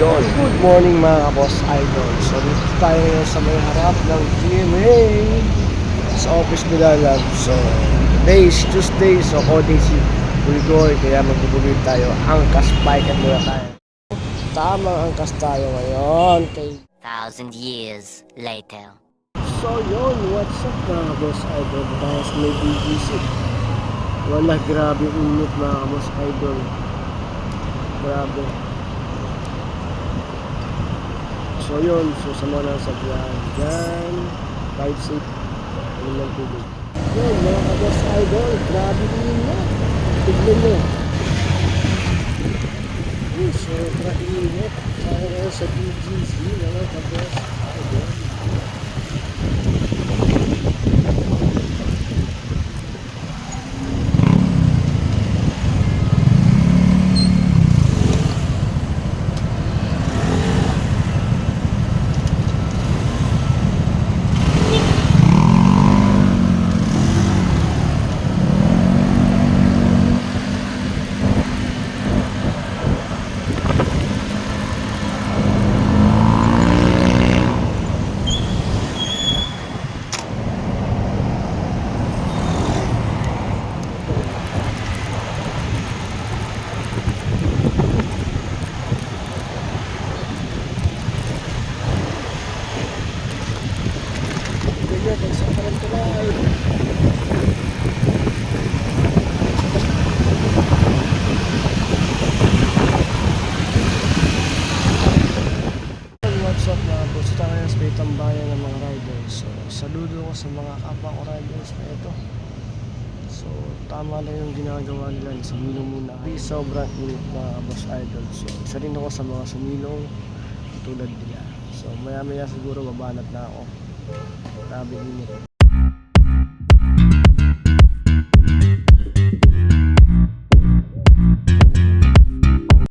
Yun, good morning mga boss idol. So dito tayo ngayon sa may harap ng GMA sa office nila lang. So days, Tuesday, so holiday si Bulgoy, kaya magbubugin tayo. Angkas bike at muna tayo. Tamang angkas tayo ngayon kay 1,000 years later. So yun, what's up mga boss idol? Tayo sa may BGC. Wala, grabe init mga boss idol. Grabe. So yun, so sa mga nasa dyan, ride safe, ilang tubig. Yun, mga ka-boss idol, grabe init. Tignan nyo. Sobra init. Kaya sa BGC, mga ka-boss idol. What's up mga boss? Tayo sa may tambayan ng mga riders. So saludo ko sa mga kapwa ko riders na ito. So tama lang yung ginagawa nila, sumilong muna. Sobrang init mga boss idol. So isa rin ako sa mga sumilong tulad nila. So maya maya siguro mabanat na ako. Grabe init.